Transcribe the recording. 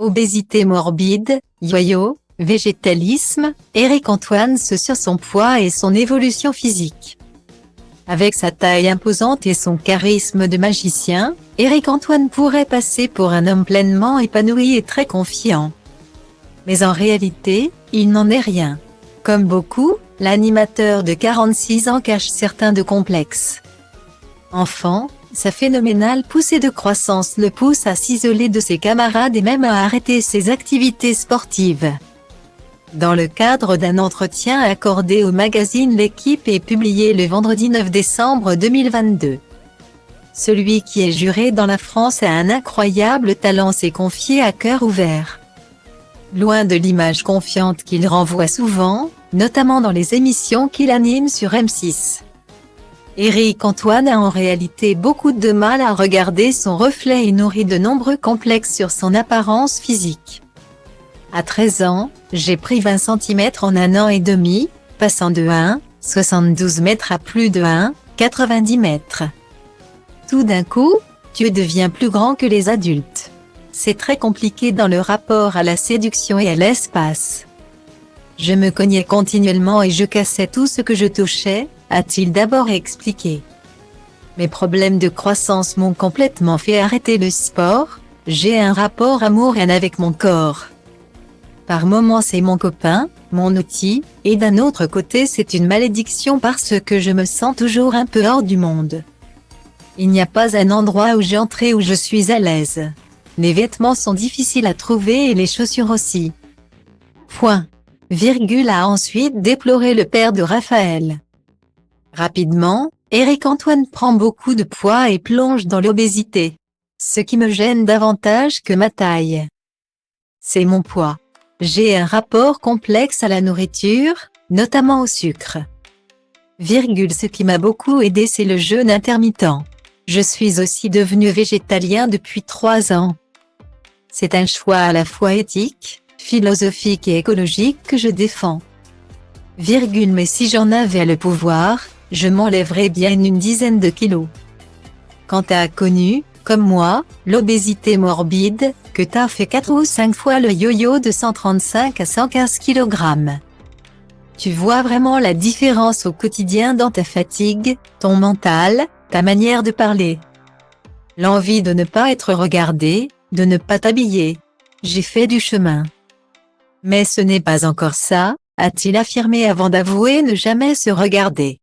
Obésité morbide, yo-yo, végétalisme, Éric Antoine se sur son poids et son évolution physique. Avec sa taille imposante et son charisme de magicien, Éric Antoine pourrait passer pour un homme pleinement épanoui et très confiant. Mais en réalité, il n'en est rien. Comme beaucoup, l'animateur de 46 ans cache certains de complexes. Enfant, sa phénoménale poussée de croissance le pousse à s'isoler de ses camarades et même à arrêter ses activités sportives. Dans le cadre d'un entretien accordé au magazine L'Équipe et publié le vendredi 9 décembre 2022. Celui qui est juré dans la France a un incroyable talent s'est confié à cœur ouvert. Loin de l'image confiante qu'il renvoie souvent, notamment dans les émissions qu'il anime sur M6. Éric Antoine a en réalité beaucoup de mal à regarder son reflet et nourrit de nombreux complexes sur son apparence physique. À 13 ans, j'ai pris 20 cm en 1 an et demi, passant de 1,72 m à plus de 1,90 m. Tout d'un coup, tu deviens plus grand que les adultes. C'est très compliqué dans le rapport à la séduction et à l'espace. Je me cognais continuellement et je cassais tout ce que je touchais, a-t-il d'abord expliqué. Mes problèmes de croissance m'ont complètement fait arrêter le sport, j'ai un rapport amoureux avec mon corps. Par moments c'est mon copain, mon outil, et d'un autre côté c'est une malédiction parce que je me sens toujours un peu hors du monde. Il n'y a pas un endroit où j'entre où je suis à l'aise. Les vêtements sont difficiles à trouver et les chaussures aussi. A ensuite déploré le père de Raphaël. Rapidement, Éric Antoine prend beaucoup de poids et plonge dans l'obésité. Ce qui me gêne davantage que ma taille, c'est mon poids. J'ai un rapport complexe à la nourriture, notamment au sucre. Ce qui m'a beaucoup aidé c'est le jeûne intermittent. Je suis aussi devenu végétalien depuis 3 ans. C'est un choix à la fois éthique, philosophique et écologique que je défends. Mais si j'en avais le pouvoir, je m'enlèverais bien une dizaine de kilos. Quand t'as connu, comme moi, l'obésité morbide, que t'as fait 4 ou 5 fois le yo-yo de 135 à 115 kg. Tu vois vraiment la différence au quotidien dans ta fatigue, ton mental, ta manière de parler. L'envie de ne pas être regardé, de ne pas t'habiller. J'ai fait du chemin. Mais ce n'est pas encore ça, a-t-il affirmé avant d'avouer ne jamais se regarder.